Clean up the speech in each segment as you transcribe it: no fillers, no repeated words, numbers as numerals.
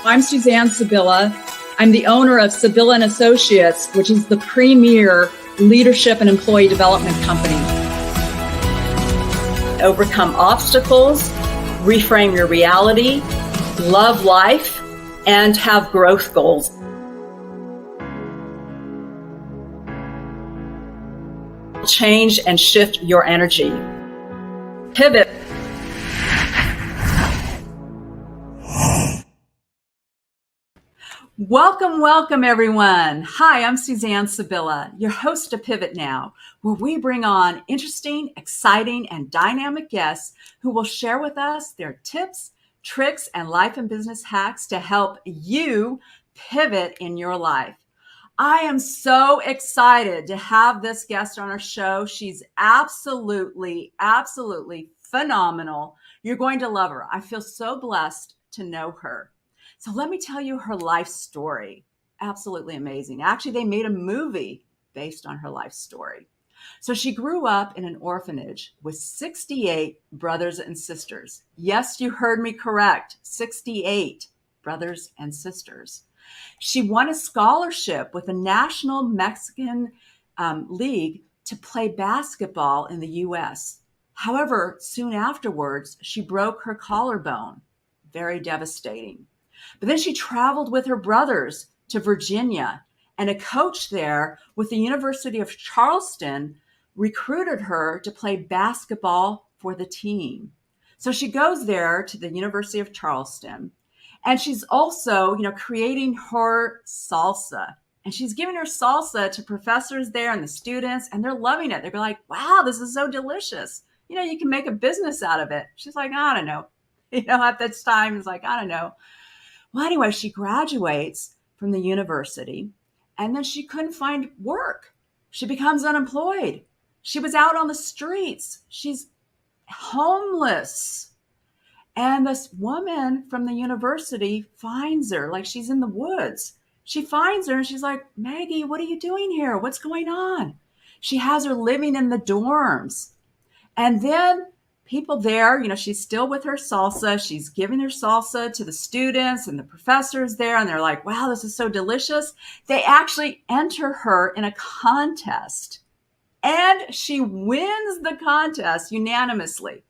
I'm Suzanne Sibylla. I'm the owner of Sibylla and Associates, which is the premier leadership and employee development company. Overcome obstacles, reframe your reality, love life, and have growth goals. Change and shift your energy. Pivot. Welcome, everyone. Hi, I'm Suzanne Sibylla, your host of Pivot Now, where we bring on interesting, exciting, and dynamic guests who will share with us their tips, tricks, and life and business hacks to help you pivot in your life. I am so excited to have this guest on our show. She's absolutely phenomenal. You're going to love her. I feel so blessed to know her. So let me tell you her life story. Absolutely amazing. Actually, they made a movie based on her life story. So she grew up in an orphanage with 68 brothers and sisters. Yes, you heard me correct. 68 brothers and sisters. She won a scholarship with the National Mexican League to play basketball in the U.S. However, soon afterwards, she broke her collarbone. Very devastating. But then she traveled with her brothers to Virginia, and a coach there with the University of Charleston recruited her to play basketball for the team. So she goes there to the University of Charleston, and she's also, creating her salsa. And she's giving her salsa to professors there and the students, and they're loving it. They're like, wow, this is so delicious. You can make a business out of it. She's like, I don't know. At that time, it's like, I don't know. Well, anyway, she graduates from the university, and then she couldn't find work. She becomes unemployed. She was out on the streets. She's homeless. And this woman from the university finds her, like she's in the woods. She finds her and she's like, Maggie, what are you doing here? What's going on? She has her living in the dorms. And then people there, she's still with her salsa. She's giving her salsa to the students and the professors there. And they're like, wow, this is so delicious. They actually enter her in a contest. And she wins the contest unanimously.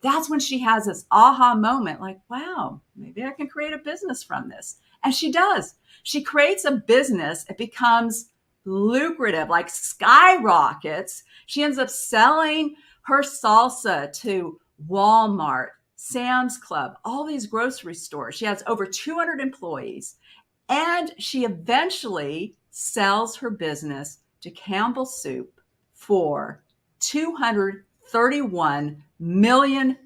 That's when she has this aha moment, like, wow, maybe I can create a business from this. And she does. She creates a business. It becomes lucrative, like skyrockets. She ends up selling her salsa to Walmart, Sam's Club, all these grocery stores. She has over 200 employees, and she eventually sells her business to Campbell's Soup for $231 million.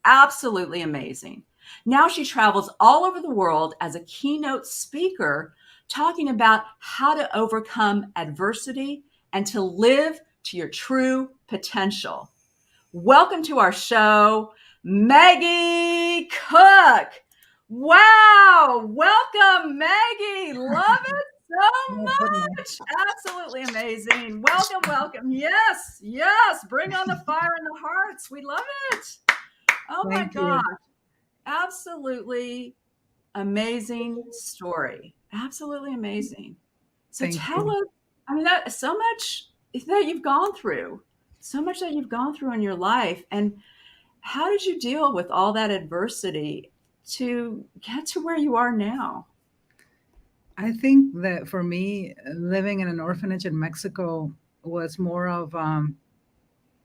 Absolutely amazing. Now she travels all over the world as a keynote speaker, talking about how to overcome adversity and to live to your true potential. Welcome to our show, Maggie Cook. Wow. Welcome, Maggie. Love it so much. Absolutely amazing. Welcome. Yes. Bring on the fire in the hearts. We love it. Oh my gosh. Absolutely amazing story. Absolutely amazing. So tell us, that's so much that you've gone through. So much that you've gone through in your life. And how did you deal with all that adversity to get to where you are now? I think that for me, living in an orphanage in Mexico was more of,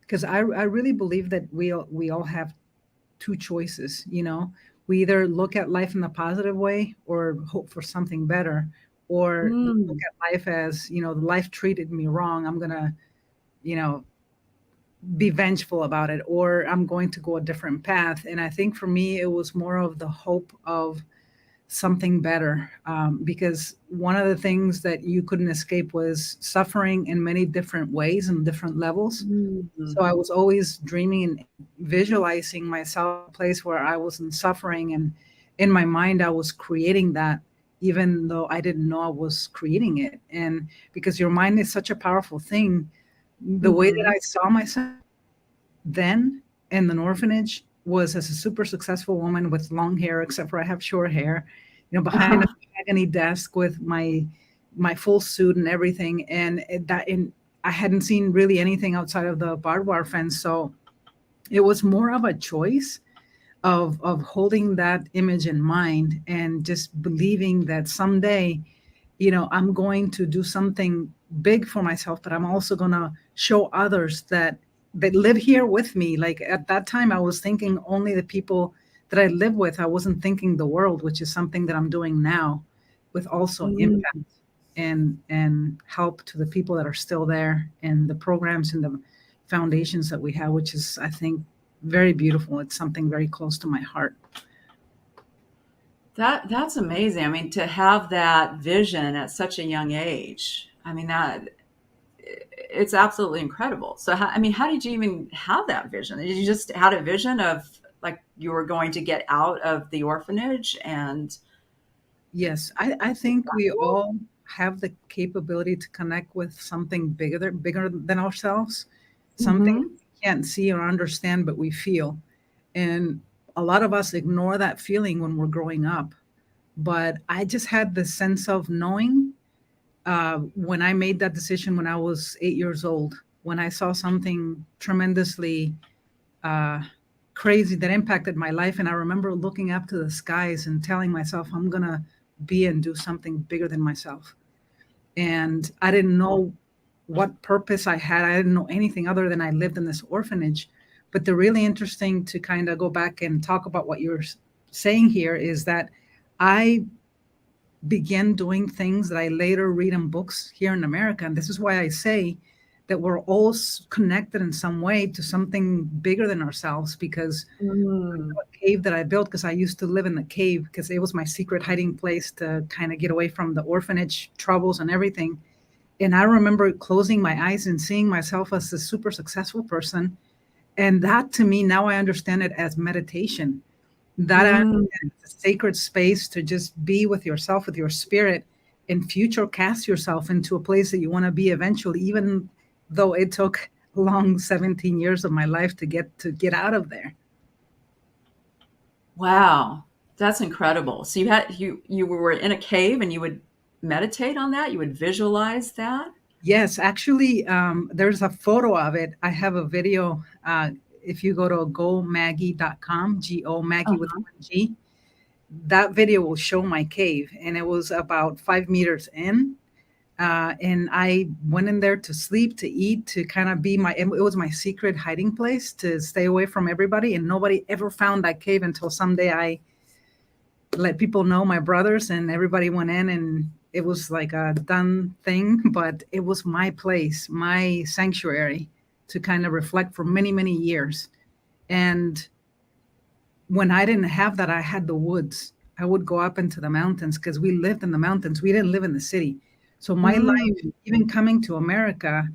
because I really believe that we all have two choices, We either look at life in the positive way or hope for something better, or look at life as, life treated me wrong. I'm going to, be vengeful about it, or I'm going to go a different path. And I think for me, it was more of the hope of something better, because one of the things that you couldn't escape was suffering in many different ways and different levels. Mm-hmm. So I was always dreaming and visualizing myself a place where I wasn't suffering. And in my mind, I was creating that, even though I didn't know I was creating it. And because your mind is such a powerful thing, the way that I saw myself then in an orphanage was as a super successful woman with long hair, except for I have short hair, behind a mahogany desk with my full suit and everything. And I hadn't seen really anything outside of the barbed wire fence. So it was more of a choice of holding that image in mind and just believing that someday, I'm going to do something big for myself, but I'm also going to show others that live here with me. Like at that time, I was thinking only the people that I live with. I wasn't thinking the world, which is something that I'm doing now with also impact and help to the people that are still there and the programs and the foundations that we have, which is, I think, very beautiful. It's something very close to my heart. That's amazing. I mean, to have that vision at such a young age, I mean, it's absolutely incredible. So, how did you even have that vision? Did you just had a vision of like you were going to get out of the orphanage? And yes, I think we all have the capability to connect with something bigger than ourselves, something we can't see or understand, but we feel. And a lot of us ignore that feeling when we're growing up. But I just had the sense of knowing when I made that decision when I was 8 years old, when I saw something tremendously crazy that impacted my life. And I remember looking up to the skies and telling myself, I'm going to be and do something bigger than myself. And I didn't know what purpose I had. I didn't know anything other than I lived in this orphanage. But the really interesting to kind of go back and talk about what you're saying here is that I began doing things that I later read in books here in America. And this is why I say that we're all connected in some way to something bigger than ourselves, because a cave that I built, because I used to live in the cave because it was my secret hiding place to kind of get away from the orphanage troubles and everything. And I remember closing my eyes and seeing myself as a super successful person. And that to me, now I understand it as meditation. That I understand it's a sacred space to just be with yourself, with your spirit, and future cast yourself into a place that you want to be eventually, even though it took long 17 years of my life to get out of there. Wow, that's incredible. So you were in a cave and you would meditate on that? You would visualize that? Yes, actually, there's a photo of it. I have a video. If you go to gomagie.com, Go Maggie with one G, that video will show my cave. And it was about 5 meters in. And I went in there to sleep, to eat, to kind of be it was my secret hiding place to stay away from everybody. And nobody ever found that cave until someday I let people know, my brothers, and everybody went in, and it was like a done thing, but it was my place, my sanctuary to kind of reflect for many, many years. And when I didn't have that, I had the woods. I would go up into the mountains because we lived in the mountains. We didn't live in the city. So my life, even coming to America,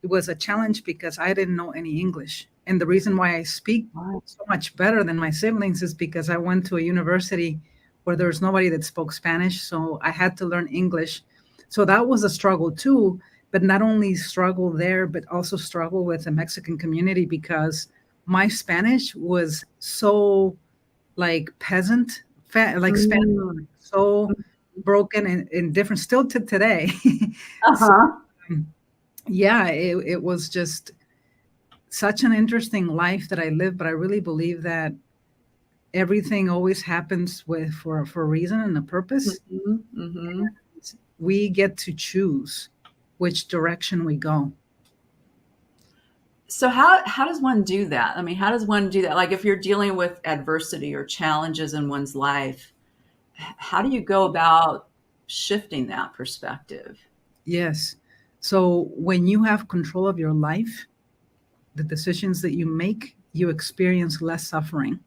it was a challenge because I didn't know any English. And the reason why I speak so much better than my siblings is because I went to a university where there was nobody that spoke Spanish. So I had to learn English. So that was a struggle too, but not only struggle there, but also struggle with the Mexican community because my Spanish was so like peasant, Spanish, so broken and different still to today. Yeah, it was just such an interesting life that I lived, but I really believe that everything always happens for a reason and a purpose. We get to choose which direction we go. So how does one do that? I mean, how does one do that? Like if you're dealing with adversity or challenges in one's life, how do you go about shifting that perspective? Yes. So when you have control of your life, the decisions that you make, you experience less suffering.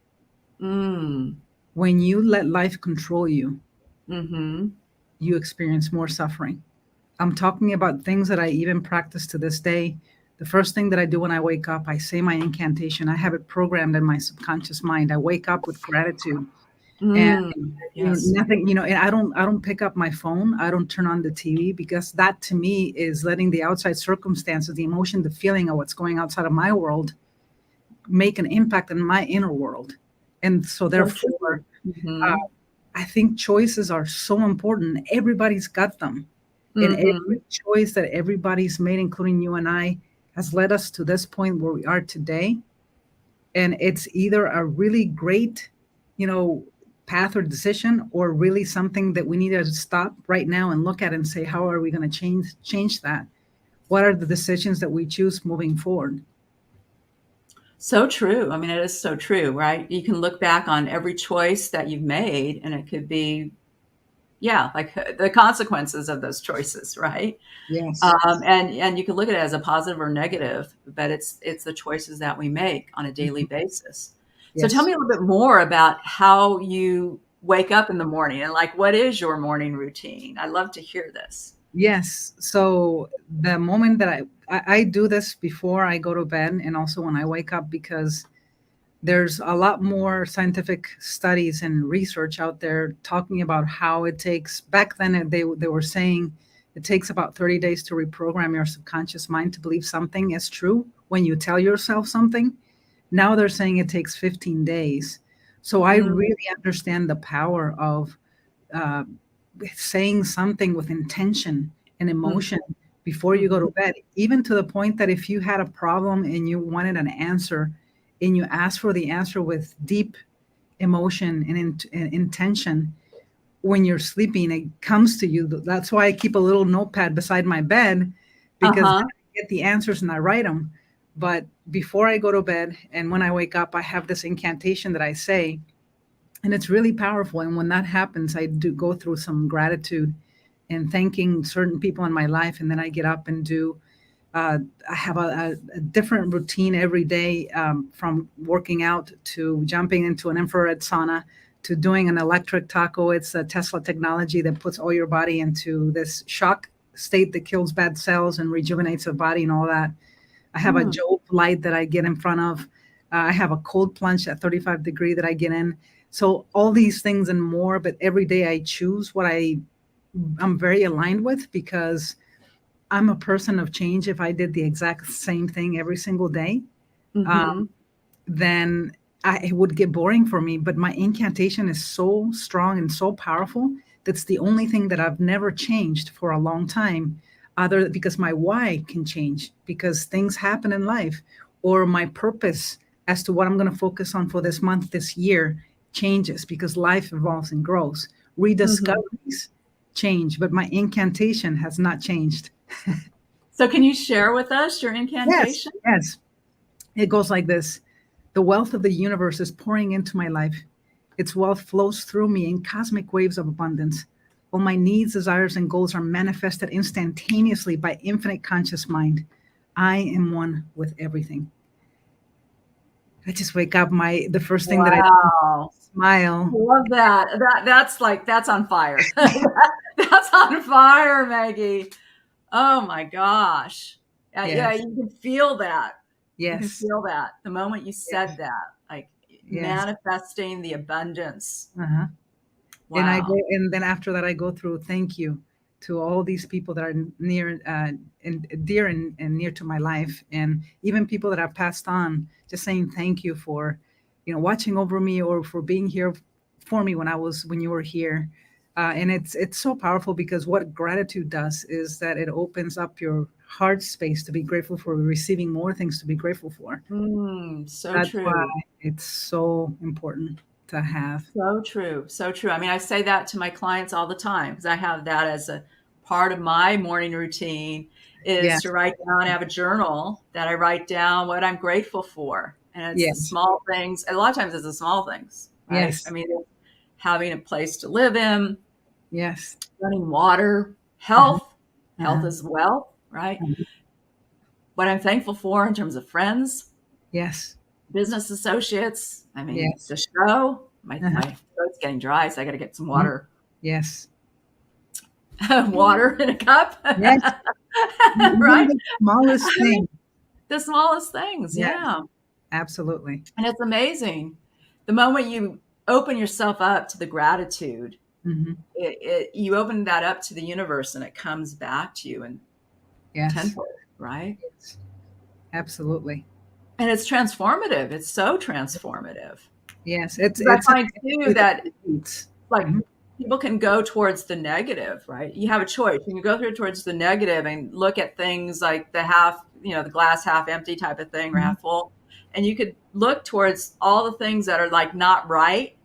When you let life control you, you experience more suffering. I'm talking about things that I even practice to this day. The first thing that I do when I wake up, I say my incantation. I have it programmed in my subconscious mind. I wake up with gratitude. And nothing, and I don't pick up my phone. I don't turn on the TV because that to me is letting the outside circumstances, the emotion, the feeling of what's going outside of my world make an impact in my inner world. And so So true. therefore, uh, Mm-hmm. I think choices are so important. Everybody's got them. And Mm-hmm. every choice that everybody's made, including you and I, has led us to this point where we are today. And it's either a really great, you know, path or decision, or really something that we need to stop right now and look at and say, how are we going to change that? What are the decisions that we choose moving forward? So true. I mean, it is so true, right? You can look back on every choice that you've made, and it could be, yeah, like the consequences of those choices, right? Yes. And you can look at it as a positive or negative, but it's the choices that we make on a daily Mhm. basis. So tell Yes. me a little bit more about how you wake up in the morning and like what is your morning routine? I'd love to hear this. Yes. So the moment that I do this before I go to bed and also when I wake up, because there's a lot more scientific studies and research out there talking about how it takes, back then they were saying it takes about 30 days to reprogram your subconscious mind to believe something is true when you tell yourself something. Now they're saying it takes 15 days. So I Mm, really understand the power of uh, saying something with intention and mm, emotion before you go to mhm, bed, even to the point that if you had a problem and you wanted an answer and you ask for the answer with deep emotion and, and intention, when you're sleeping, it comes to you. That's why I keep a little notepad beside my bed, because uh-huh. then I get the answers and I write them. But before I go to bed and when I wake up, I have this incantation that I say, and it's really powerful. And when that happens, I do go through some gratitude and thanking certain people in my life, and then I get up and do uh, I have a different routine every day, from working out to jumping into an infrared sauna to doing an electric taco. It's a Tesla technology that puts all your body into this shock state that kills bad cells and rejuvenates the body and all that. I have a Mm, Jove light that I get in front of. I have a cold plunge at 35-degree that I get in. So all these things and more, but every day I choose what I'm very aligned with, because I'm a person of change. If I did the exact same thing every single day, um, mhm, then it would get boring for me. But my incantation is so strong and so powerful. That's the only thing that I've never changed for a long time, other because my why can change because things happen in life, or my purpose as to what I'm going to focus on for this month, this year changes because life evolves and grows. mhm. Rediscoveries change, but my incantation has not changed. So can you share with us your Yes, incantation? yes. It goes like this: the wealth of the universe is pouring into my life. Its wealth flows through me in cosmic waves of abundance. All my needs, desires, and goals are manifested instantaneously by infinite conscious mind. I am one with everything. I just wake up, the first thing that I do is Wow. smile. Love that. That's like that's on fire. That's on fire, Maggie. Oh my gosh. Yeah, Yes, you can feel that. You can yes, feel that the moment you yes, said that, like yes. manifesting the abundance. Uh-huh. And I go, Wow. and then after that, I go through thank you to all these people that are near and dear and near to my life, and even people that have passed on. Just saying thank you for, watching over me or for being here for me when you were here. And it's so powerful because what gratitude does is that it opens up your heart space to be grateful for, receiving more things to be grateful for. So That's why true. it's so important to have. So true. So true. I mean, I say that to my clients all the time because I have that as a part of my morning routine is to Yes, write down, I have a journal that I write down what I'm grateful for. And it's the yes, small things. A lot of times it's the small things, right? I yes. mean, it's having a place to live in, Yes. running water, Uh-huh. health, health Uh-huh. as well, right? Uh-huh. What I'm thankful for in terms of friends, Yes. business associates. I mean, Yes. the show, Uh-huh. my throat's getting dry, so I got to get some Mhm. water. Yes. Water in a cup, Yes. Even right? the smallest I mean, thing. the smallest things, Yes, yeah. absolutely. And it's amazing. The moment you open yourself up to the gratitude, Hmm. you open that up to the universe and it comes back to you in Yes. tenfold, right? Yes. Absolutely. And it's transformative. It's so transformative. Yes, 'Cause I find too that it's like mhm. people can go towards the negative, right? You have a choice. You can go through towards the negative and look at things like the half, the glass half empty type of thing or Mhm. half full. And you could look towards all the things that are like not right.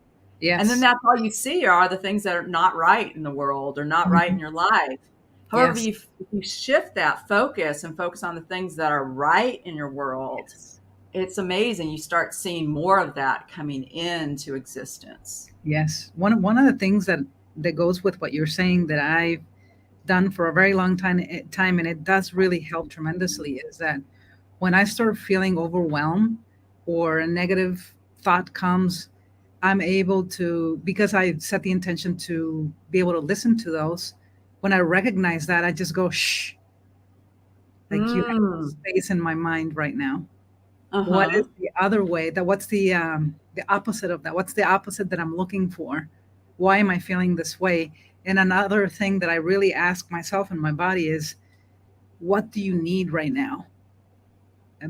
And then Yes. that's all you see are the things that are not right in the world or not right in Mhm. your life. However, Yes. if you shift that focus and focus on the things that are right in your world, Yes. it's amazing. You start seeing more of that coming into existence. Yes. One of the things that goes with what you're saying that I've done for a very long time, and it does really help tremendously, is that when I start feeling overwhelmed or a negative thought comes, I'm able to, because I set the intention to be able to listen to those. When I recognize that, I just go, shh, like you have no Mm. space in my mind right now. What Uh-huh. is the other way? That what's the opposite of that? What's the opposite that I'm looking for? Why am I feeling this way? And another thing that I really ask myself and my body is, what do you need right now?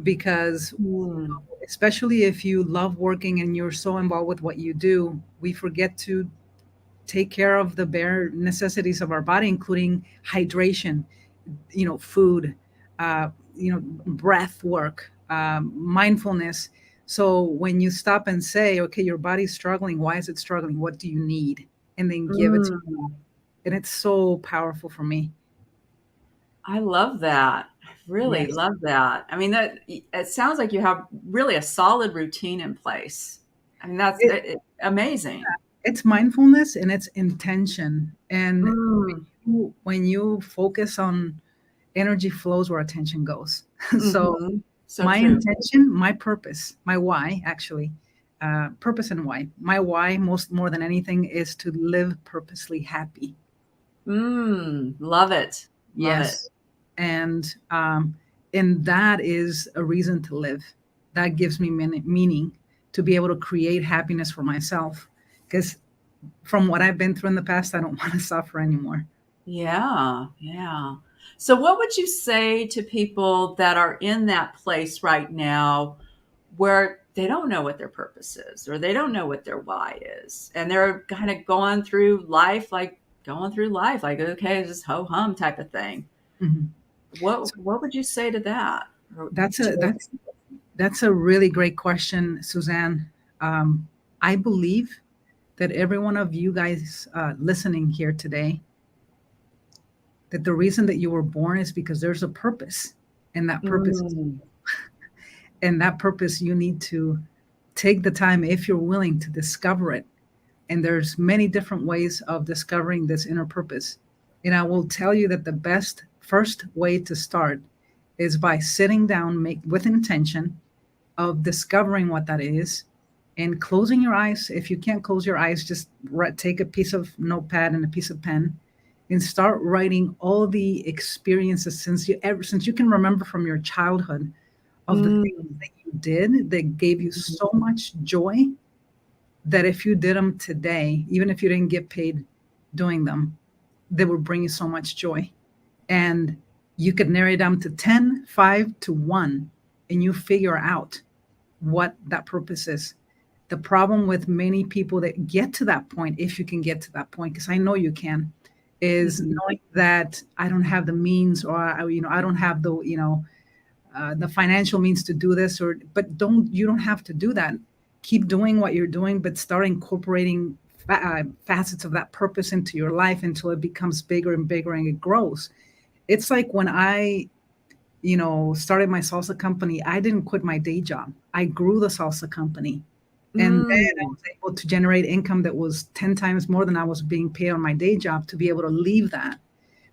Because Mm. especially if you love working and you're so involved with what you do, we forget to take care of the bare necessities of our body, including hydration, food, breath work, mindfulness. So when you stop and say, okay, your body's struggling, why is it struggling? What do you need? And then give it to you. Mm. And it's so powerful for me. I love that. I really Yes. love that. I mean, that it sounds like you have really a solid routine in place. I mean, that's It, amazing. it's mindfulness and it's intention. And Mm. when you focus on energy flows where attention goes. So Mhm. So my true. intention, my purpose, my why, actually, purpose and why. My why, most more than anything, is to live purposely happy. Love it. Love it. Yes, and that is a reason to live. That gives me meaning to be able to create happiness for myself. Because from what I've been through in the past, I don't want to suffer anymore. Yeah, yeah. So what would you say to people that are in that place right now where they don't know what their purpose is or they don't know what their why is and they're kind of going through life like okay, just ho hum type of thing. Mhm. So What would you say to that? Or that's to a that's that's a really great question, Suzanne. I believe that every one of you guys listening here today, that the reason that you were born is because there's a purpose, and that purpose Mm, and that purpose you need to take the time, if you're willing, to discover it. And there's many different ways of discovering this inner purpose. And I will tell you that the best first way to start is by sitting down, make with intention of discovering what that is, and closing your eyes. If you can't close your eyes, just take a piece of notepad and a piece of pen and start writing all the experiences since you can remember from your childhood, of the things mm, that you did that gave you so much joy, that if you did them today, even if you didn't get paid doing them, they would bring you so much joy. And you could narrow it down to 10, 5 to 1, and you figure out what that purpose is. The problem with many people that get to that point, if you can get to that point, because I know you can, is mhm. knowing that I don't have the means, or I don't have the financial means to do this, but you don't have to do that. Keep doing what you're doing, but start incorporating facets of that purpose into your life until it becomes bigger and bigger and it grows. It's like when I started my salsa company, I didn't quit my day job. I grew the salsa company. And then I Mm, was able to generate income that was 10 times more than I was being paid on my day job, to be able to leave that,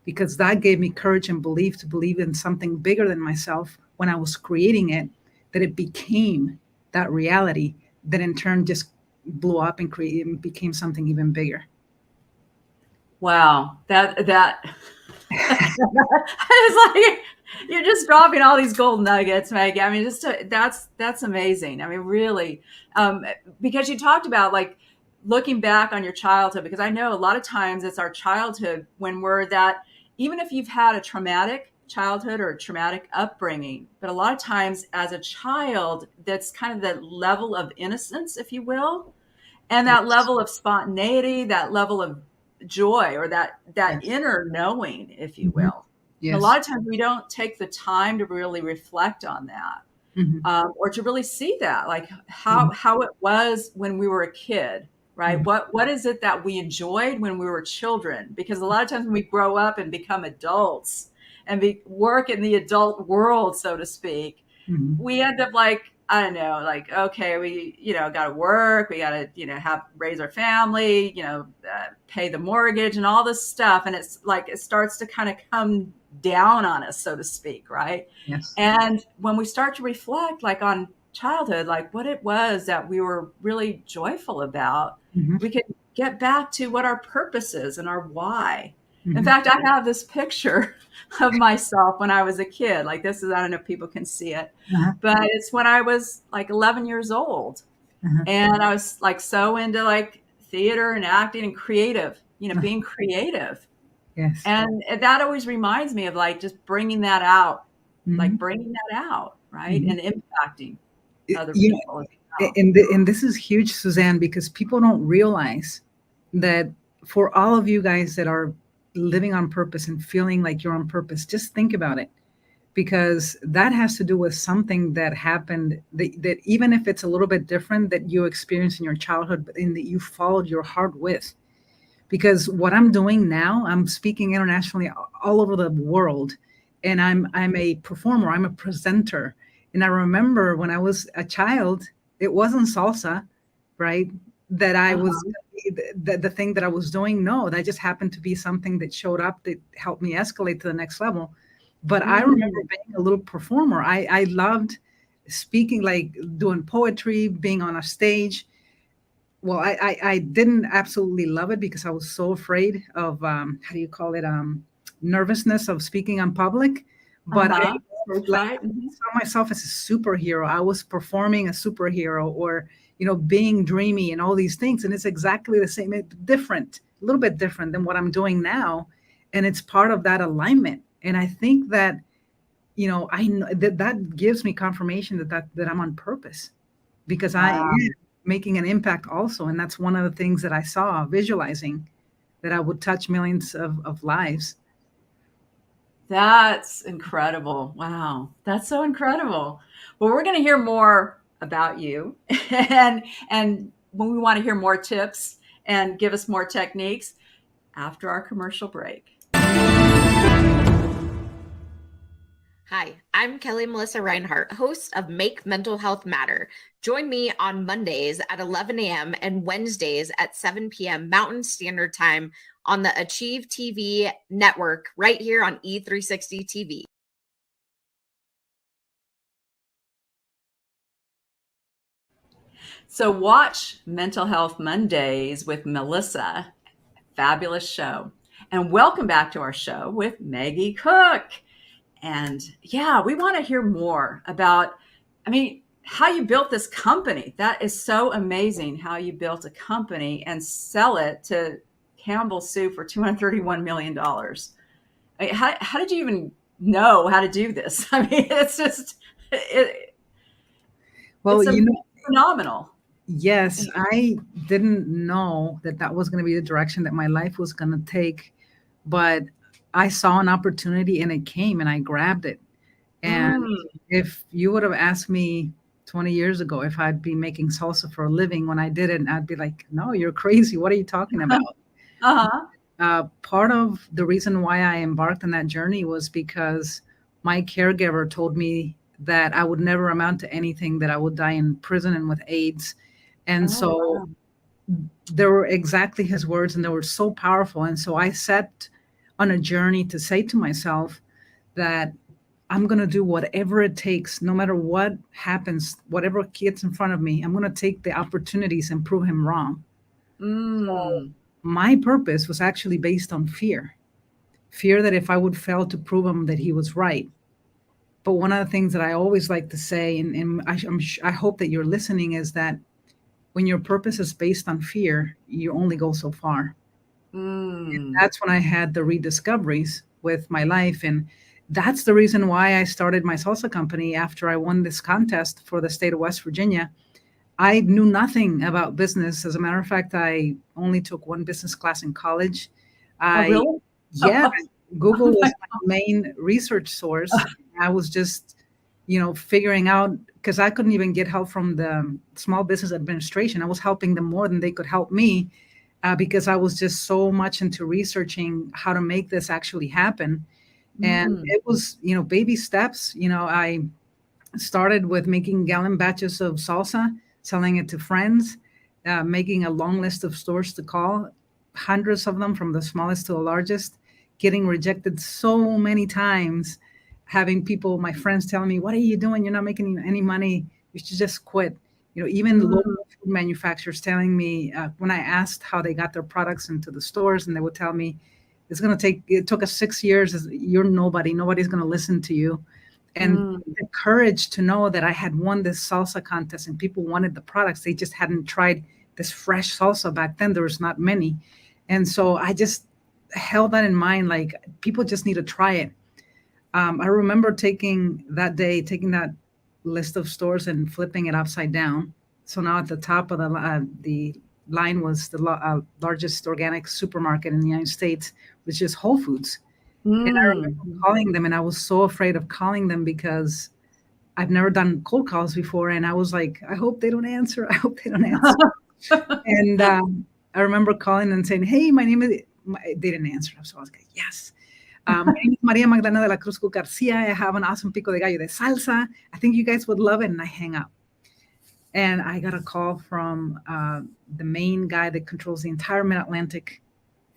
because that gave me courage and belief to believe in something bigger than myself when I was creating it, that it became that reality that in turn just blew up and became something even bigger. wow, that it's like you're just dropping all these gold nuggets, Maggie. I mean, that's amazing. I mean, really, because you talked about like looking back on your childhood. Because I know a lot of times it's our childhood when we're that. Even if you've had a traumatic childhood or a traumatic upbringing. But a lot of times as a child, that's kind of the level of innocence, if you will, and that Yes. level of spontaneity, that level of joy, or that Yes. inner knowing, if you Mhm. will. And a Yes. lot of times we don't take the time to really reflect on that, Mhm. or to really see that, like Mhm. how it was when we were a kid, right? Mhm. What is it that we enjoyed when we were children? Because a lot of times when we grow up and become adults and work in the adult world, so to speak, Mhm. we end up like, I don't know, like, okay, we, got to work, we got to, raise our family, pay the mortgage and all this stuff. And it's like, it starts to kind of come down on us, so to speak. Right. Yes. And when we start to reflect, like on childhood, like what it was that we were really joyful about, Mhm. we could get back to what our purpose is and our why. In Mhm. fact, I have this picture of myself when I was a kid. Like this is, I don't know if people can see it, Uh-huh. but it's when I was like 11 years old. Uh-huh. And I was like so into like theater and acting and creative, Uh-huh. being creative. Yes. And that always reminds me of like just bringing that out, like Mhm. bringing that out, right? Mhm. And impacting other You know, people as well. and this is huge, Suzanne, because people don't realize that for all of you guys that are living on purpose and feeling like you're on purpose, just think about it, because that has to do with something that happened that even if it's a little bit different that you experienced in your childhood, but in that you followed your heart with. Because what I'm doing now, I'm speaking internationally all over the world, and I'm a performer, I'm a presenter. And I remember when I was a child, it wasn't salsa, right? That I was Uh-huh. the thing that I was doing. No, that just happened to be something that showed up that helped me escalate to the next level. But I remember Mm. being a little performer. I loved speaking, like doing poetry, being on a stage. Well, I didn't absolutely love it because I was so afraid of how do you call it, nervousness of speaking in public. But I Uh-huh. Stage like fright. Mhm. saw myself as a superhero. I was performing a superhero, or being dreamy and all these things. And it's exactly the same, different, a little bit different than what I'm doing now, and it's part of that alignment. And I think that I know that gives me confirmation that I'm on purpose, because I am Wow. making an impact also. And that's one of the things that I saw, visualizing that I would touch millions of lives. That's incredible. Wow. That's so incredible. Well, we're going to hear more about you and when we want to hear more tips and give us more techniques after our commercial break. Hi, I'm Kelly Melissa Reinhart, host of Make Mental Health Matter. Join me on Mondays at 11 a.m. and Wednesdays at 7 p.m. Mountain Standard Time on the Achieve TV network right here on E360 TV. So watch Mental Health Mondays with Melissa. Fabulous show. And welcome back to our show with Maggie Cook. And yeah, we want to hear more about, how you built this company. That is so amazing how you built a company and sell it to Campbell's Soup for $231 million. How did you even know how to do this? It's just, Well, it's phenomenal. yes, I didn't know that that was going to be the direction that my life was going to take, but I saw an opportunity and it came and I grabbed it. And Mm. if you would have asked me 20 years ago if I'd be making salsa for a living when I did it, I'd be like, no, you're crazy. What are you talking about? Uh-huh. Part of the reason why I embarked on that journey was because my caregiver told me that I would never amount to anything, that I would die in prison and with AIDS. And Oh, so wow. they were exactly his words, and they were so powerful. And so I set on a journey to say to myself that I'm going to do whatever it takes, no matter what happens, whatever gets in front of me. I'm going to take the opportunities and prove him wrong. So Mm. my purpose was actually based on fear that if I would fail to prove him that he was right. But one of the things that I always like to say, and I hope that you're listening, is that when your purpose is based on fear, you only go so far. Mm. That's when I had the rediscoveries with my life. And that's the reason why I started my salsa company after I won this contest for the state of West Virginia. I knew nothing about business. As a matter of fact, I only took one business class in college. Oh, really? Yeah, Google was my main research source. I was just, figuring out, because I couldn't even get help from the Small Business Administration. I was helping them more than they could help me, because I was just so much into researching how to make this actually happen. And it was, baby steps. I started with making gallon batches of salsa, selling it to friends, making a long list of stores to call, hundreds of them from the smallest to the largest, getting rejected so many times, having people, my friends telling me, what are you doing? You're not making any money. You should just quit. Even local food manufacturers telling me, when I asked how they got their products into the stores, and they would tell me, it took us 6 years. You're nobody. Nobody's going to listen to you. And the courage to know that I had won this salsa contest and people wanted the products. They just hadn't tried this fresh salsa back then. There was not many. And so I just held that in mind, like, people just need to try it. I remember taking that list of stores and flipping it upside down. So now at the top of the line was the largest organic supermarket in the United States, which is Whole Foods. And I remember calling them, and I was so afraid of calling them because I've never done cold calls before. And I was like, I hope they don't answer. I hope they don't answer. And I remember calling and saying, hey, my name is, they didn't answer. So I was like, yes. My name is Maria Magdalena de la Cruz Garcia. I have an awesome pico de gallo de salsa. I think you guys would love it. And I hang up. And I got a call from the main guy that controls the entire Mid-Atlantic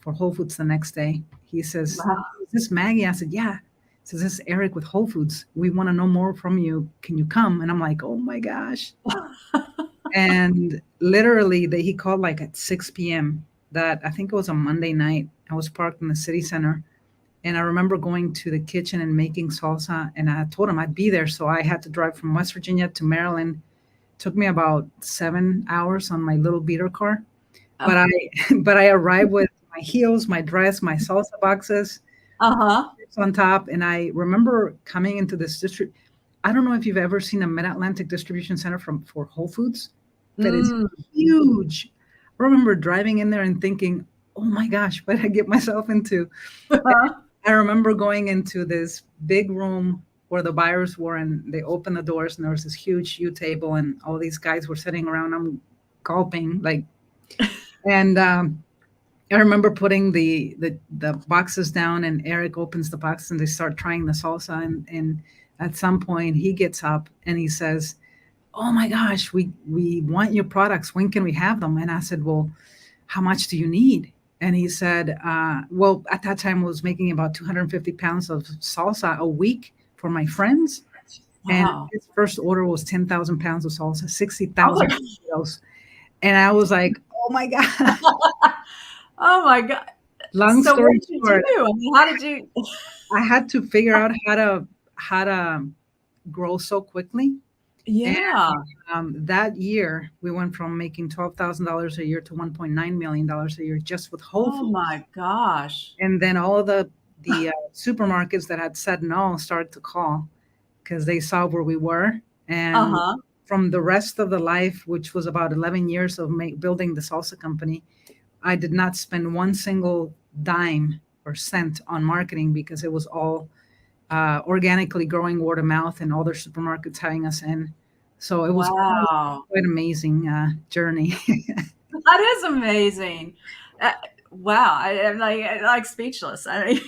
for Whole Foods the next day. He says, wow. Is this Maggie? I said, yeah. He says, this is Eric with Whole Foods. We want to know more from you. Can you come? And I'm like, oh my gosh. And literally he called like at 6 p.m. that I think it was a Monday night. I was parked in the city center. And I remember going to the kitchen and making salsa. And I told him I'd be there. So I had to drive from West Virginia to Maryland. It took me about 7 hours on my little beater car. Okay. But I arrived with my heels, my dress, my salsa boxes on top. And I remember coming into this district. I don't know if you've ever seen a Mid-Atlantic distribution center for Whole Foods. That is huge. I remember driving in there and thinking, oh my gosh, what did I get myself into? I remember going into this big room where the buyers were, and they opened the doors, and there was this huge U table, and all these guys were sitting around. I'm gulping, like, and I remember putting the boxes down, and Eric opens the box, and they start trying the salsa, and at some point he gets up and he says, oh my gosh, we want your products. When can we have them? And I said, well, how much do you need? And he said, well, at that time I was making about 250 pounds of salsa a week for my friends. Wow. And his first order was 10,000 pounds of salsa, 60,000 kilos. And I was like, oh my God. Oh my God. Long story short. I mean, how did you? I had to figure out how to grow so quickly. Yeah. And, that year we went from making $12,000 a year to $1.9 million a year just with Whole Foods. Oh my gosh. And then all the supermarkets that had said no started to call because they saw where we were. And from the rest of the life, which was about 11 years of building the salsa company, I did not spend one single dime or cent on marketing because it was all organically growing, word of mouth, and other supermarkets having us in. So it was quite an amazing journey. That is amazing. Wow. I'm like speechless. I mean,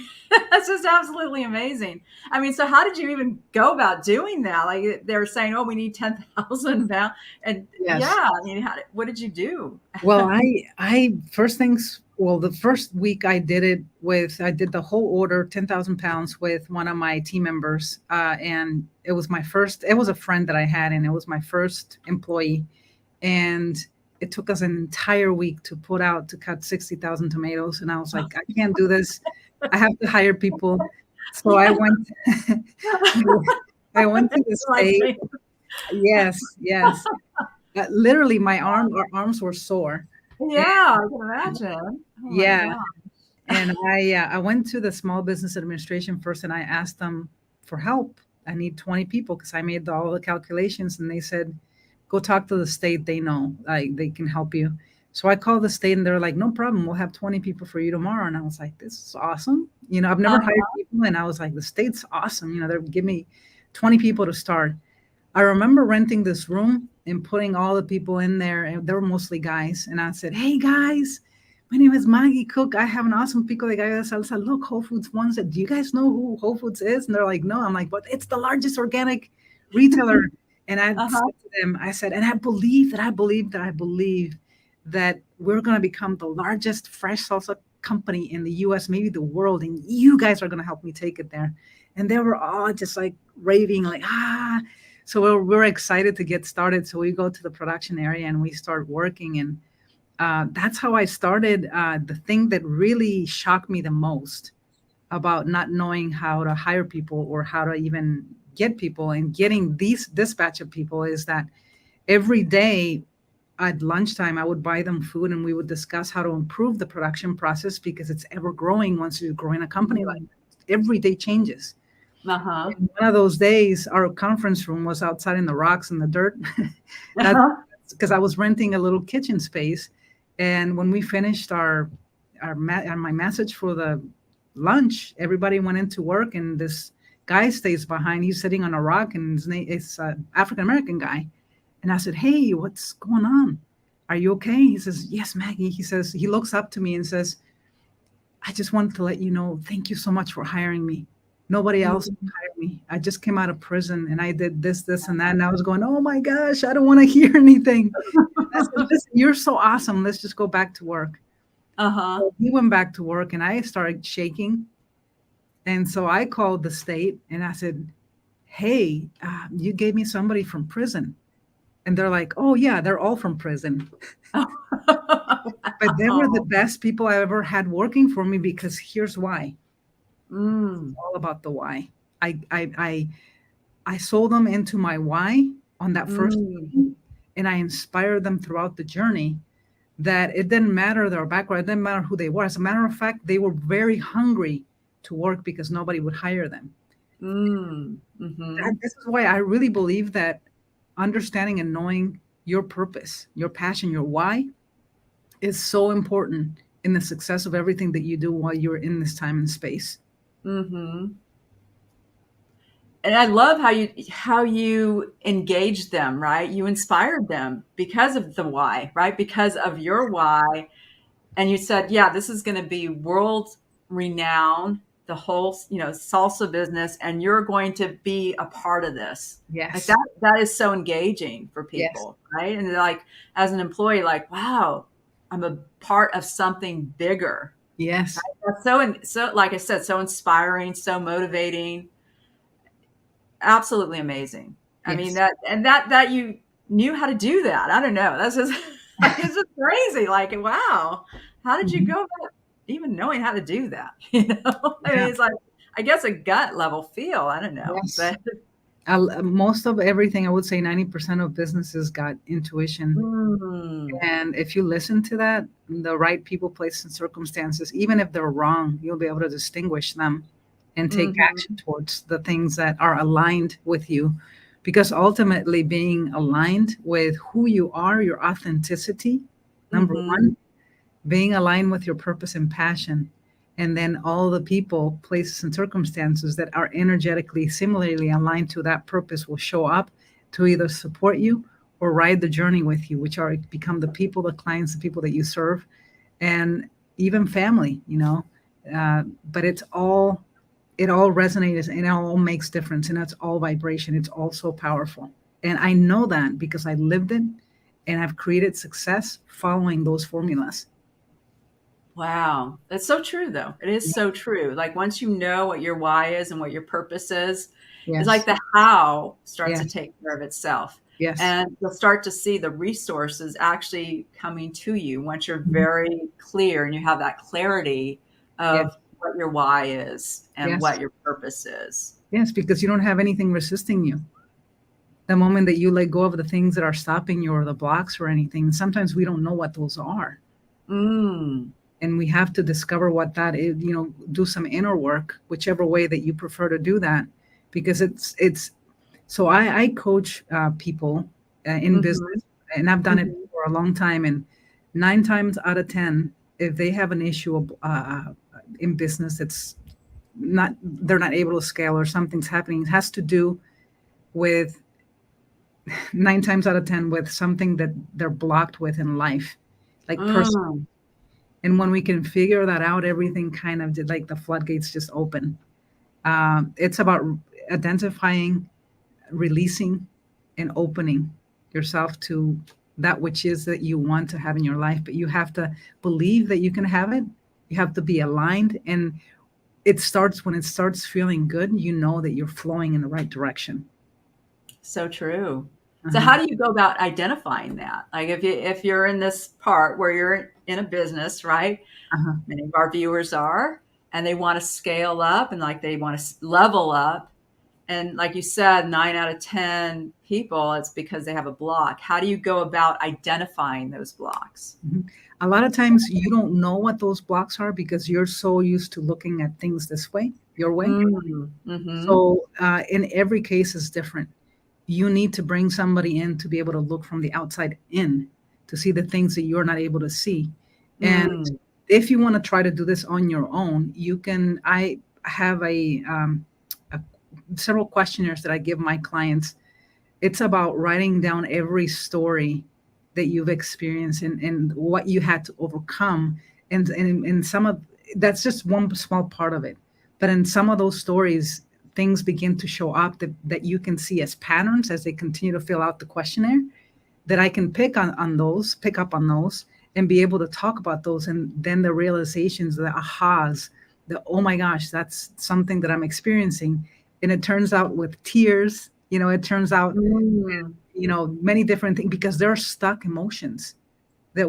that's just absolutely amazing. I mean, so how did you even go about doing that? Like they were saying, oh, we need 10,000 pounds. And yes. Yeah, I mean, what did you do? Well, the first week I did the whole order, 10,000 pounds with one of my team members. And it was a friend that I had, and it was my first employee. And it took us an entire week to cut 60,000 tomatoes. And I was like, I can't do this. I have to hire people. So I went to the state. Yes. Literally our arms were sore. Yeah, I can imagine. Yeah. And I went to the Small Business Administration first, and I asked them for help. I need 20 people because I made all the calculations, and they said, go talk to the state. They know, like, they can help you. So I called the state, and they're like, no problem. We'll have 20 people for you tomorrow. And I was like, this is awesome. I've never hired people, and I was like, the state's awesome. They're giving me 20 people to start. I remember renting this room and putting all the people in there, and they were mostly guys. And I said, hey guys, my name is Magie Cook. I have an awesome pico de gallo de salsa. Look, Whole Foods One said, do you guys know who Whole Foods is? And they're like, no. I'm like, but it's the largest organic retailer. And I said to them, I said, and I believe that we're going to become the largest fresh salsa company in the US, maybe the world. And you guys are going to help me take it there. And they were all just like raving, like, So we're excited to get started. So we go to the production area and we start working. And that's how I started. The thing that really shocked me the most about not knowing how to hire people or how to even get people and getting this batch of people is that every day at lunchtime, I would buy them food and we would discuss how to improve the production process because it's ever growing once you're growing a company like that. Every day changes. Uh-huh. And one of those days, our conference room was outside in the rocks and the dirt. That's because I was renting a little kitchen space. And when we finished my message for the lunch, everybody went into work, and this guy stays behind. He's sitting on a rock, and his name is an African-American guy. And I said, hey, what's going on? Are you okay? He says, yes, Maggie. He says, he looks up to me and says, I just wanted to let you know, thank you so much for hiring me. Nobody else hired me. I just came out of prison and I did this, and that. And I was going, oh my gosh, I don't want to hear anything. I said, listen, you're so awesome. Let's just go back to work. So he went back to work and I started shaking. And so I called the state and I said, hey, you gave me somebody from prison. And they're like, oh yeah, they're all from prison. But they were the best people I ever had working for me because here's why. It's all about the why. I sold them into my why on that first meeting, and I inspired them throughout the journey that it didn't matter their background, it didn't matter who they were. As a matter of fact, they were very hungry to work because nobody would hire them. This is why I really believe that understanding and knowing your purpose, your passion, your why is so important in the success of everything that you do while you're in this time and space. And I love how you engaged them, right? You inspired them because of the why, right? Because of your why. And you said, yeah, this is going to be world renowned, the whole, salsa business, and you're going to be a part of this. Yes. Like that is so engaging for people, right? And they're like, as an employee, like, wow, I'm a part of something bigger. Yes. That's so, like I said, so inspiring, so motivating. Absolutely amazing. I mean, that you knew how to do that. I don't know. That's just, it's just crazy. Like, wow, how did you go about even knowing how to do that? I mean, it's like, I guess a gut level feel. I don't know. Yes. But most of everything, I would say 90% of businesses got intuition. And if you listen to that, the right people, places, and circumstances, even if they're wrong, you'll be able to distinguish them and take action towards the things that are aligned with you. Because ultimately being aligned with who you are, your authenticity, number one, being aligned with your purpose and passion, and then all the people, places, and circumstances that are energetically similarly aligned to that purpose will show up to either support you or ride the journey with you, which are become the people, the clients, the people that you serve, and even family, but it all resonates and it all makes difference, and it's all vibration. It's all so powerful. And I know that because I lived it and I've created success following those formulas. wow, that's so true, though. It is so true. Like once you know what your why is and what your purpose is, it's like the how starts to take care of itself. Yes. And you'll start to see the resources actually coming to you once you're very clear and you have that clarity of what your why is and what your purpose is. Yes, because you don't have anything resisting you. The moment that you let go of the things that are stopping you or the blocks or anything, sometimes we don't know what those are. And we have to discover what that is, do some inner work, whichever way that you prefer to do that, because so I coach people in business, and I've done it for a long time. And 9 times out of 10, if they have an issue in business, they're not able to scale or something's happening. It has to do with 9 times out of 10 with something that they're blocked with in life, like personal. And when we can figure that out, everything kind of like the floodgates just open. It's about identifying, releasing, and opening yourself to that which is that you want to have in your life. But you have to believe that you can have it. You have to be aligned. And it starts when it starts feeling good, that you're flowing in the right direction. So true. So how do you go about identifying that? Like if you're in this part where you're in a business, right? Many of our viewers are, and they want to scale up and like they want to level up. And like you said, 9 out of 10 people, it's because they have a block. How do you go about identifying those blocks? A lot of times you don't know what those blocks are because you're so used to looking at things this way, your way. So in every case is different. You need to bring somebody in to be able to look from the outside in to see the things that you're not able to see. And if you want to try to do this on your own, you can. I have several questionnaires that I give my clients. It's about writing down every story that you've experienced and what you had to overcome. And some of that's just one small part of it. But in some of those stories, things begin to show up that you can see as patterns as they continue to fill out the questionnaire, that I can pick up on those and be able to talk about those. And then the realizations, the ahas, oh my gosh, that's something that I'm experiencing. And it turns out with tears, it turns out, many different things, because there are stuck emotions that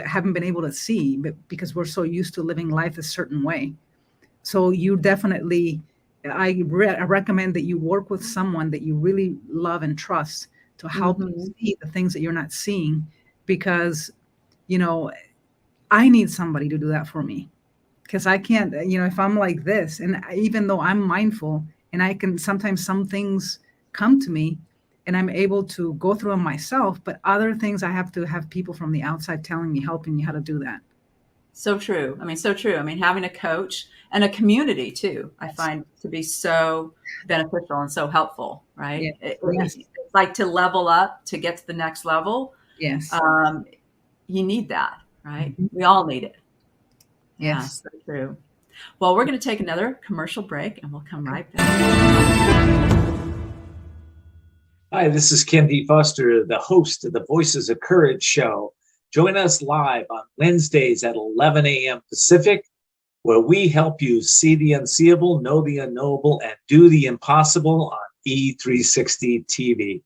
haven't been able to see, but because we're so used to living life a certain way. So you definitely, I recommend that you work with someone that you really love and trust to help you see the things that you're not seeing, because, I need somebody to do that for me, because I can't, if I'm like this, and even though I'm mindful and I can, sometimes some things come to me and I'm able to go through them myself, but other things I have to have people from the outside telling me, helping me how to do that. So true. So true. Having a coach and a community too, I find to be so beneficial and so helpful, right? Yes. It's like to level up, to get to the next level. Yes. You need that, right? We all need it. Yes. Yeah, so true. Well, we're going to take another commercial break and we'll come right back. Hi, this is Ken D. Foster, the host of the Voices of Courage show. Join us live on Wednesdays at 11 a.m. Pacific, where we help you see the unseeable, know the unknowable, and do the impossible on E360 TV.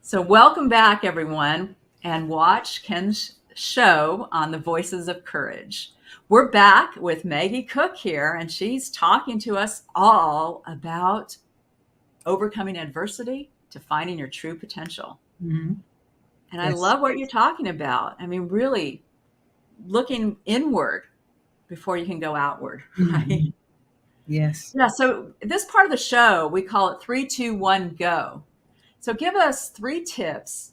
So welcome back, everyone, and watch Ken's show on the Voices of Courage. We're back with Maggie Cook here, and she's talking to us all about overcoming adversity to finding your true potential. And I love what you're talking about. Really looking inward before you can go outward, right? Yes. Yeah. So this part of the show, we call it 3, 2, 1, go. So give us 3 tips,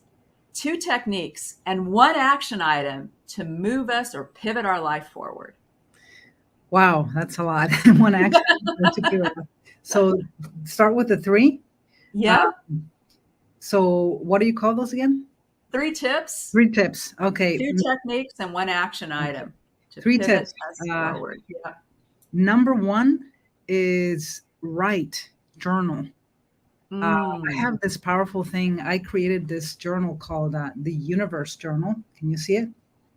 2 techniques, and 1 action item to move us or pivot our life forward. Wow, that's a lot. 1 action. So start with the 3. Yeah. So what do you call those again? 3 tips. 3 tips. Okay. 2 techniques and 1 action item. To 3 pivot tips. us forward. Yeah. Number 1 is write, journal. I have this powerful thing. I created this journal called the Universe Journal. Can you see it?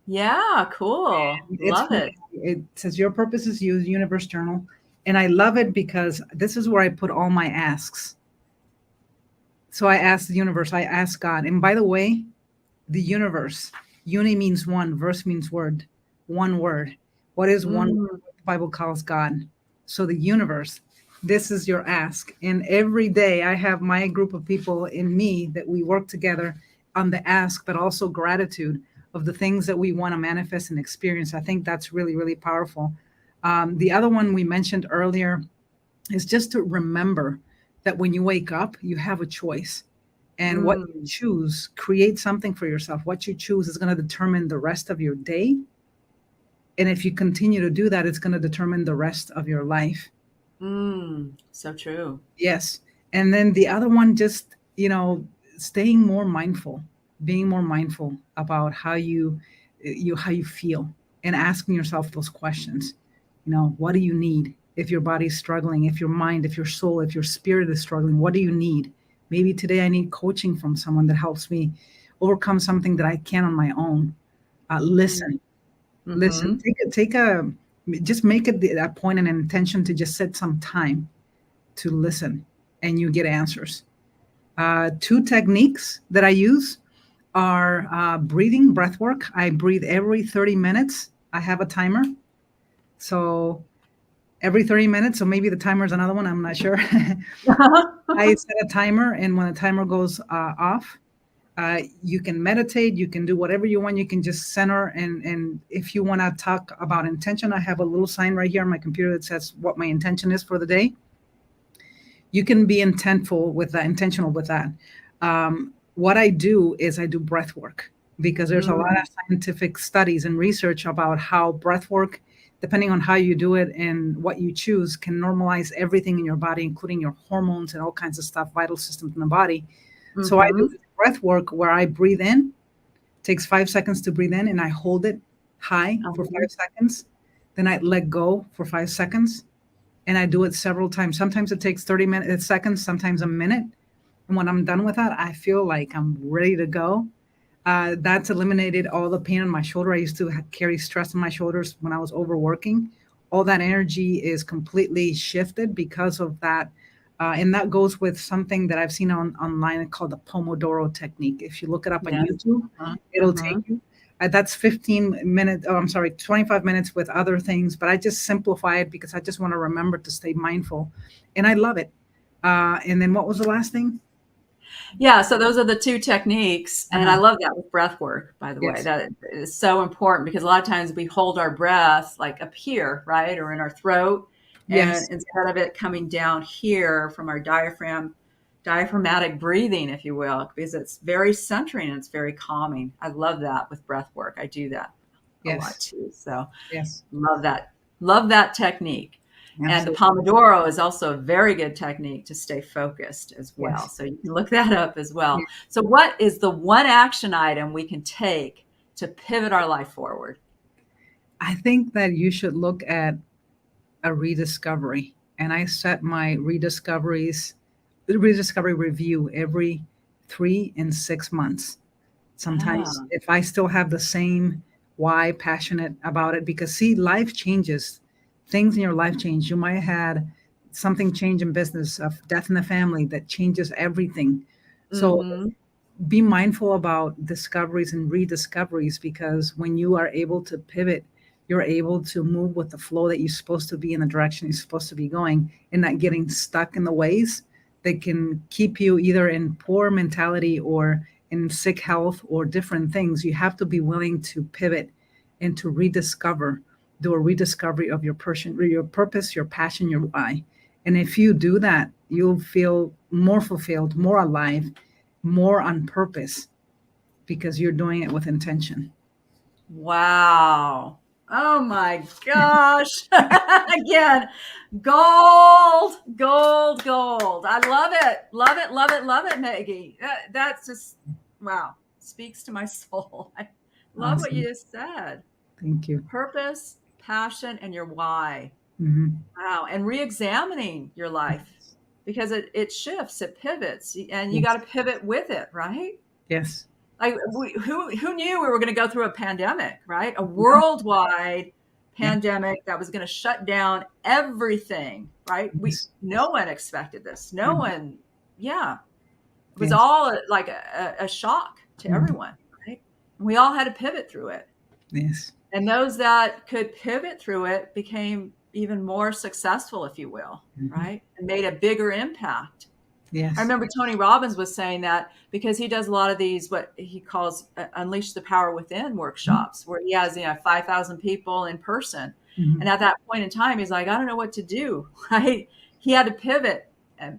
Yeah, cool. Love it. It says your purpose is you, Universe Journal. And I love it because this is where I put all my asks. So I ask the universe, I ask God. And by the way, the universe, uni means one, verse means word, one word. What is one word? The Bible calls God. So the universe, this is your ask. And every day I have my group of people in me that we work together. on the ask, but also gratitude of the things that we want to manifest and experience. I think that's really, really powerful. The other one we mentioned earlier is just to remember that when you wake up, you have a choice. And what you choose, create something for yourself. What you choose is going to determine the rest of your day. And if you continue to do that, it's going to determine the rest of your life. So true. Yes. And then the other one, just, staying more mindful, being more mindful about how you feel and asking yourself those questions. What do you need? If your body's struggling, if your mind, if your soul, if your spirit is struggling, what do you need? Maybe today I need coaching from someone that helps me overcome something that I can't on my own. Listen, listen, just make it a point and an intention to just set some time to listen, and you get answers. 2 techniques that I use are breathing, breath work. I breathe every 30 minutes. I have a timer. So every 30 minutes, so maybe the timer is another one, I'm not sure. I set a timer, and when the timer goes off, you can meditate, you can do whatever you want. You can just center, and if you want to talk about intention, I have a little sign right here on my computer that says what my intention is for the day. You can be intentional with that. What I do is I do breath work, because there's a lot of scientific studies and research about how breath work, depending on how you do it and what you choose, can normalize everything in your body, including your hormones and all kinds of stuff, vital systems in the body. So I do breath work where I breathe in, takes 5 seconds to breathe in, and I hold it high for 5 seconds. Then I let go for 5 seconds, and I do it several times. Sometimes it takes 30 seconds, sometimes a minute. And when I'm done with that, I feel like I'm ready to go. That's eliminated all the pain on my shoulder. I used to carry stress on my shoulders when I was overworking. All that energy is completely shifted because of that. And that goes with something that I've seen online called the Pomodoro technique. If you look it up on YouTube, it'll take you. That's 25 minutes with other things, but I just simplify it because I just want to remember to stay mindful. And I love it. And then what was the last thing? Yeah, so those are the 2 techniques, and I love that with breath work, by the way. That is so important, because a lot of times we hold our breath like up here, right, or in our throat, and instead of it coming down here from our diaphragmatic breathing, if you will, because it's very centering and it's very calming. I love that with breath work. I do that a lot too. So love that technique. Absolutely. And the Pomodoro is also a very good technique to stay focused as well. So you can look that up as well. So what is the one action item we can take to pivot our life forward? I think that you should look at a rediscovery. And I set my rediscovery review every 3 and 6 months. Sometimes if I still have the same why, passionate about it, because life changes. Things in your life change. You might have had something change in business, of death in the family that changes everything. So be mindful about discoveries and rediscoveries, because when you are able to pivot, you're able to move with the flow that you're supposed to be in, the direction you're supposed to be going, and not getting stuck in the ways that can keep you either in poor mentality or in sick health or different things. You have to be willing to pivot and to do a rediscovery of your purpose, your passion, your why. And if you do that, you'll feel more fulfilled, more alive, more on purpose, because you're doing it with intention. Wow. Oh my gosh. Again, gold. I love it, Maggie. That's just, wow, speaks to my soul. I love what you just said. Thank you. Purpose, passion, and your why. Wow. And re-examining your life, because it shifts, it pivots, and you got to pivot with it, right? Yes. Like who knew we were going to go through a pandemic, right? A worldwide pandemic that was going to shut down everything, right? No one expected this. No one. Yeah. It was all like a shock to everyone, right? We all had to pivot through it. Yes. And those that could pivot through it became even more successful, if you will, right? And made a bigger impact. Yes. I remember Tony Robbins was saying that because he does a lot of these, what he calls Unleash the Power Within workshops, where he has, 5,000 people in person. Mhm. And at that point in time, he's like, I don't know what to do. Right? He had to pivot,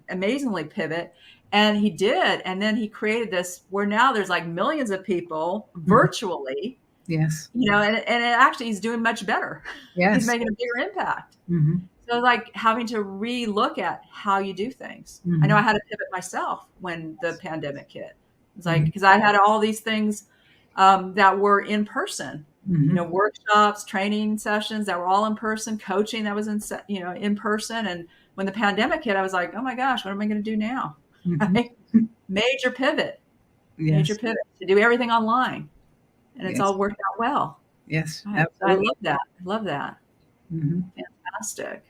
amazingly pivot. And he did. And then he created this where now there's like millions of people virtually, Yes. and it actually he's doing much better. Yes. He's making a bigger impact. Mhm. So like having to re-look at how you do things. I know I had to pivot myself when the pandemic hit. It's like, because I had all these things that were in person, workshops, training sessions that were all in person, coaching that was in person. And when the pandemic hit, I was like, oh my gosh, what am I going to do now? Right? Major pivot to do everything online. And it's all worked out well. Yes. Right. I love that. I love that. Mm-hmm. Fantastic.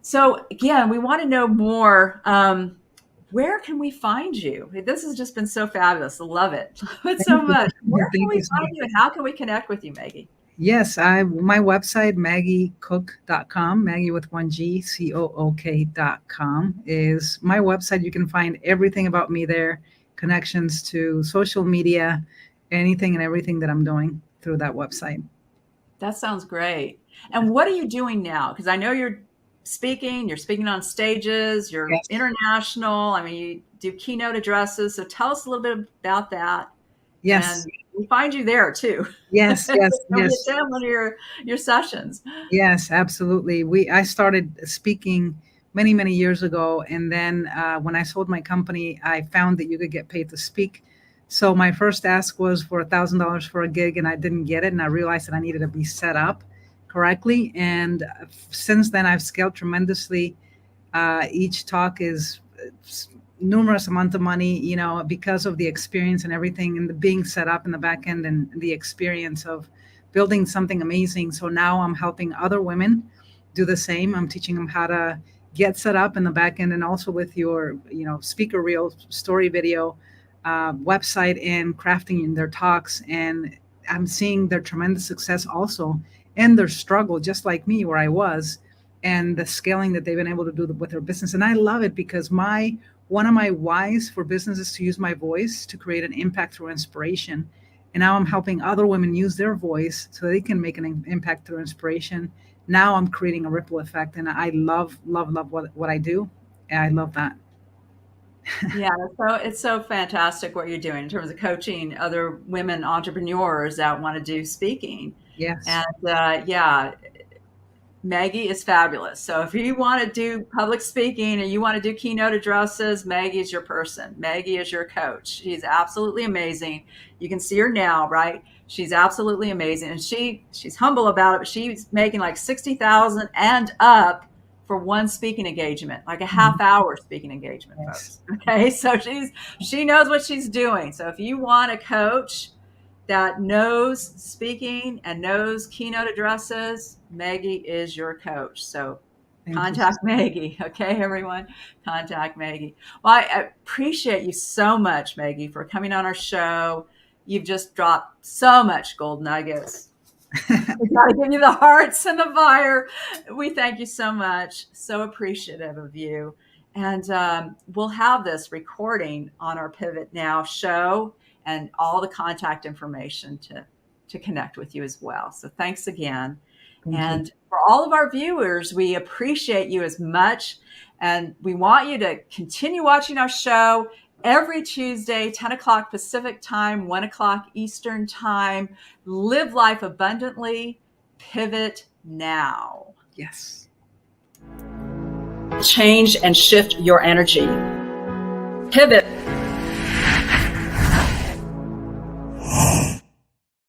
So again, we want to know more. Where can we find you? This has just been so fabulous. I love it. Love it so much. Where can we find you and how can we connect with you, Maggie? Yes, my website, MaggieCook.com, Maggie with one G, COOK.com is my website. You can find everything about me there, connections to social media, anything and everything that I'm doing through that website. That sounds great. And what are you doing now? Because I know you're speaking on stages, you're international. I mean, you do keynote addresses. So tell us a little bit about that. Yes. And we find you there too. Yes, yes, yes. Attend one of your sessions. Yes, absolutely. I started speaking many, many years ago. And then when I sold my company, I found that you could get paid to speak. So my first ask was for $1,000 for a gig, and I didn't get it. And I realized that I needed to be set up correctly. And since then, I've scaled tremendously. Each talk is numerous amount of money, because of the experience and everything and the being set up in the back end and the experience of building something amazing. So now I'm helping other women do the same. I'm teaching them how to get set up in the back end, and also with your, speaker reel, story video, website, and crafting their talks. And I'm seeing their tremendous success also, and their struggle, just like me, where I was, and the scaling that they've been able to do with their business. And I love it because one of my whys for business is to use my voice to create an impact through inspiration. And now I'm helping other women use their voice so they can make an impact through inspiration. Now I'm creating a ripple effect, and I love what I do. And I love that. Yeah, so it's so fantastic what you're doing in terms of coaching other women entrepreneurs that want to do speaking. Yes. And Maggie is fabulous. So if you want to do public speaking and you want to do keynote addresses, Maggie is your person. Maggie is your coach. She's absolutely amazing. You can see her now, right? She's absolutely amazing. And she's humble about it, but she's making like $60,000 and up for one speaking engagement, like a half-hour speaking engagement, folks. Okay, so she knows what she's doing. So if you want a coach that knows speaking and knows keynote addresses, Maggie is your coach. So contact Maggie. Okay, everyone, contact Maggie. Well, I appreciate you so much, Maggie, for coming on our show. You've just dropped so much gold nuggets. We got to give you the hearts and the fire. We thank you so much. So appreciative of you. And we'll have this recording on our Pivot Now show and all the contact information to connect with you as well. So thanks again. And for all of our viewers, we appreciate you as much. And we want you to continue watching our show every Tuesday, 10 o'clock Pacific time, 1 o'clock Eastern time. Live life abundantly. Pivot now. Yes. Change and shift your energy. Pivot